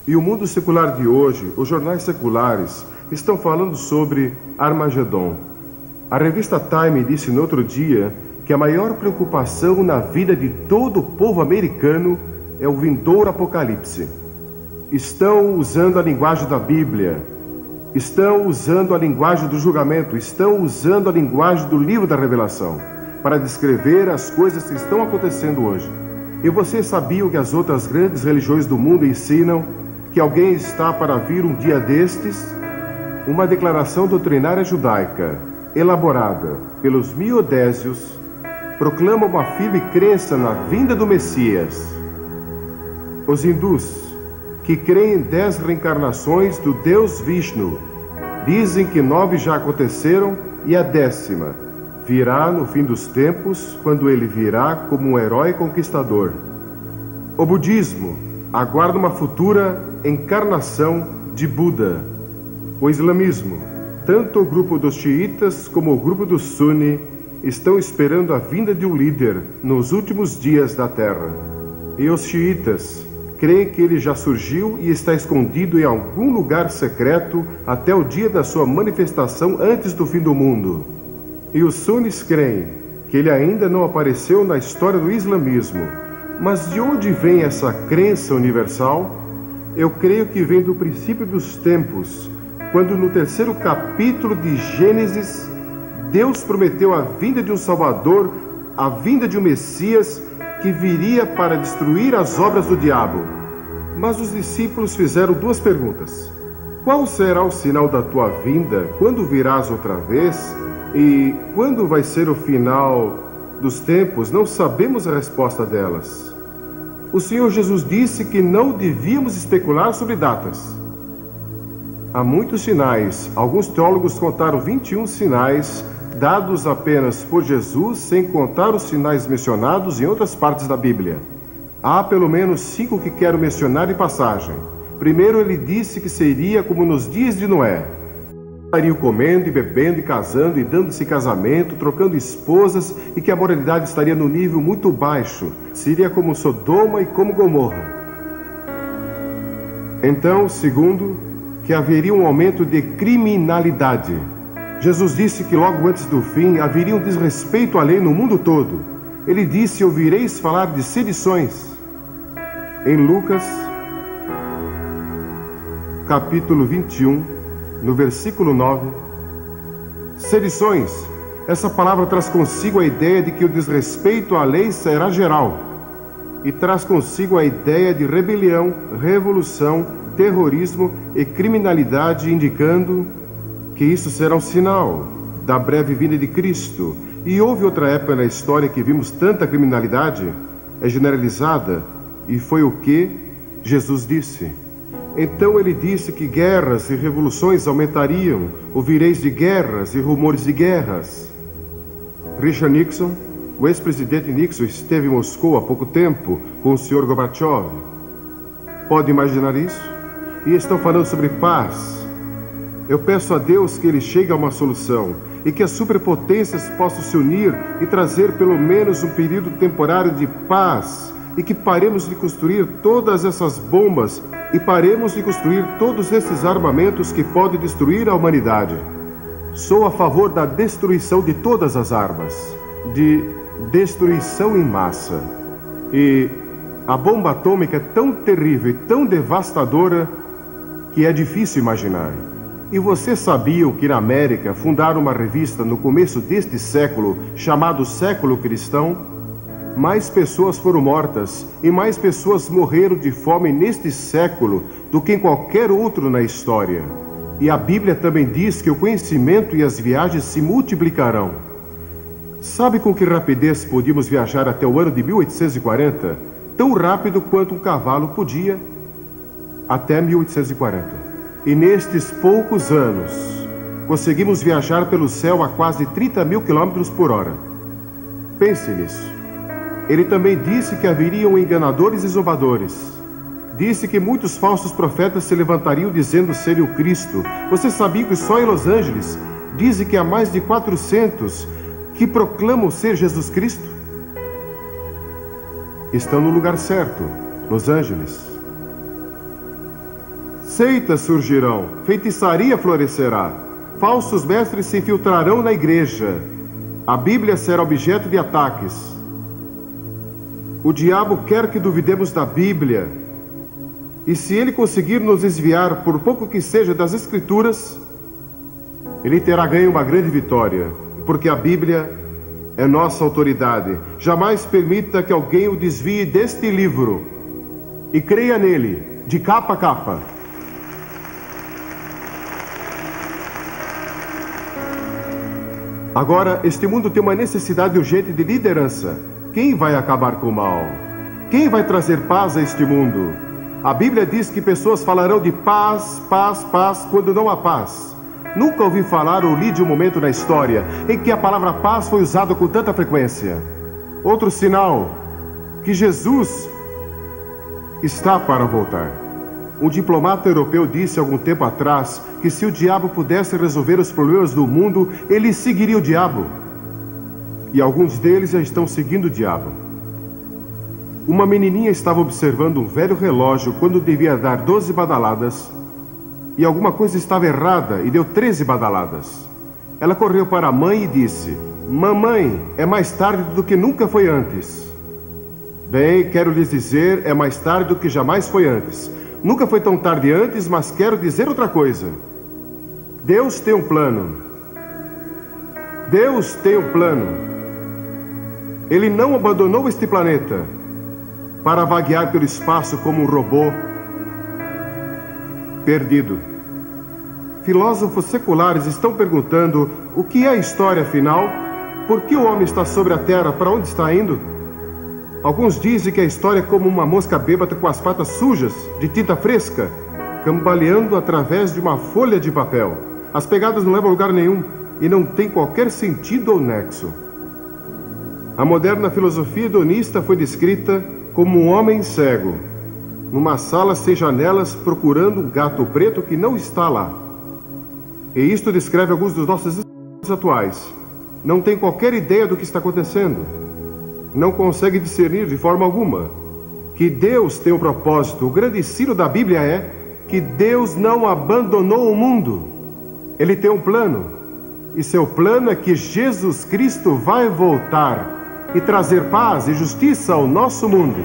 E o mundo secular de hoje, os jornais seculares, estão falando sobre Armagedon. A revista Time disse no outro dia que a maior preocupação na vida de todo o povo americano é o vindouro apocalipse. Estão usando a linguagem da Bíblia, estão usando a linguagem do julgamento, estão usando a linguagem do livro da Revelação para descrever as coisas que estão acontecendo hoje. E você sabia que as outras grandes religiões do mundo ensinam que alguém está para vir um dia destes? Uma declaração doutrinária judaica, elaborada pelos miodésios, proclama uma firme crença na vinda do Messias. Os hindus, que creem em 10 reencarnações do Deus Vishnu, dizem que 9 já aconteceram e a 10ª virá no fim dos tempos, quando ele virá como um herói conquistador. O budismo aguarda uma futura encarnação de Buda. O islamismo, tanto o grupo dos xiitas como o grupo dos suni, estão esperando a vinda de um líder nos últimos dias da Terra. E os xiitas creem que ele já surgiu e está escondido em algum lugar secreto até o dia da sua manifestação antes do fim do mundo. E os sunis creem que ele ainda não apareceu na história do islamismo. Mas de onde vem essa crença universal? Eu creio que vem do princípio dos tempos, quando no 3º capítulo de Gênesis, Deus prometeu a vinda de um Salvador, a vinda de um Messias que viria para destruir as obras do diabo. Mas os discípulos fizeram 2 perguntas. Qual será o sinal da tua vinda? Quando virás outra vez? E quando vai ser o final dos tempos? Não sabemos a resposta delas. O Senhor Jesus disse que não devíamos especular sobre datas. Há muitos sinais. Alguns teólogos contaram 21 sinais dados apenas por Jesus, sem contar os sinais mencionados em outras partes da Bíblia. Há pelo menos 5 que quero mencionar em passagem. Primeiro, ele disse que seria como nos dias de Noé. Estariam comendo e bebendo e casando e dando-se casamento, trocando esposas, e que a moralidade estaria no nível muito baixo. Seria como Sodoma e como Gomorra. Então, segundo, que haveria um aumento de criminalidade. Jesus disse que logo antes do fim haveria um desrespeito à lei no mundo todo. Ele disse: ouvireis falar de sedições. Em Lucas, capítulo 21, no versículo 9, sedições. Essa palavra traz consigo a ideia de que o desrespeito à lei será geral. E traz consigo a ideia de rebelião, revolução, terrorismo e criminalidade, indicando que isso será um sinal da breve vinda de Cristo. E houve outra época na história que vimos tanta criminalidade, é generalizada, e foi o que Jesus disse. Então ele disse que guerras e revoluções aumentariam, ouvireis de guerras e rumores de guerras. Richard Nixon, o ex-presidente Nixon, esteve em Moscou há pouco tempo com o Sr. Gorbachev. Pode imaginar isso? E estão falando sobre paz. Eu peço a Deus que ele chegue a uma solução e que as superpotências possam se unir e trazer pelo menos um período temporário de paz, e que paremos de construir todas essas bombas e paremos de construir todos esses armamentos que podem destruir a humanidade. Sou a favor da destruição de todas as armas, de destruição em massa. E a bomba atômica é tão terrível e tão devastadora que é difícil imaginar. E vocês sabiam que na América fundaram uma revista no começo deste século chamado Século Cristão? Mais pessoas foram mortas e mais pessoas morreram de fome neste século do que em qualquer outro na história. E a Bíblia também diz que o conhecimento e as viagens se multiplicarão. Sabe com que rapidez podíamos viajar até o ano de 1840? Tão rápido quanto um cavalo podia até 1840. E nestes poucos anos, conseguimos viajar pelo céu a quase 30 mil quilômetros por hora. Pense nisso. Ele também disse que haveriam enganadores e zombadores. Disse que muitos falsos profetas se levantariam dizendo ser o Cristo. Você sabia que só em Los Angeles dizem que há mais de 400 que proclamam ser Jesus Cristo? Estão no lugar certo, Los Angeles. Seitas surgirão, feitiçaria florescerá, falsos mestres se infiltrarão na igreja, a Bíblia será objeto de ataques. O diabo quer que duvidemos da Bíblia, e se ele conseguir nos desviar, por pouco que seja, das Escrituras, ele terá ganho uma grande vitória, porque a Bíblia é nossa autoridade. Jamais permita que alguém o desvie deste livro, e creia nele, de capa a capa. Agora, este mundo tem uma necessidade urgente de liderança. Quem vai acabar com o mal? Quem vai trazer paz a este mundo? A Bíblia diz que pessoas falarão de paz, paz, paz, quando não há paz. Nunca ouvi falar ou li de um momento na história em que a palavra paz foi usada com tanta frequência. Outro sinal que Jesus está para voltar. Um diplomata europeu disse algum tempo atrás que se o diabo pudesse resolver os problemas do mundo, ele seguiria o diabo. E alguns deles já estão seguindo o diabo. Uma menininha estava observando um velho relógio quando devia dar 12 badaladas, e alguma coisa estava errada e deu 13 badaladas. Ela correu para a mãe e disse: "Mamãe, é mais tarde do que nunca foi antes." Bem, quero lhes dizer, é mais tarde do que jamais foi antes. Nunca foi tão tarde antes, mas quero dizer outra coisa. Deus tem um plano. Deus tem um plano. Ele não abandonou este planeta para vaguear pelo espaço como um robô perdido. Filósofos seculares estão perguntando o que é a história afinal, por que o homem está sobre a Terra, para onde está indo? Alguns dizem que a história é como uma mosca bêbada com as patas sujas, de tinta fresca, cambaleando através de uma folha de papel. As pegadas não levam a lugar nenhum e não tem qualquer sentido ou nexo. A moderna filosofia hedonista foi descrita como um homem cego, numa sala sem janelas, procurando um gato preto que não está lá. E isto descreve alguns dos nossos estudos atuais. Não tem qualquer ideia do que está acontecendo. Não consegue discernir de forma alguma que Deus tem um propósito. O grande ensino da Bíblia é que Deus não abandonou o mundo. Ele tem um plano. E seu plano é que Jesus Cristo vai voltar e trazer paz e justiça ao nosso mundo.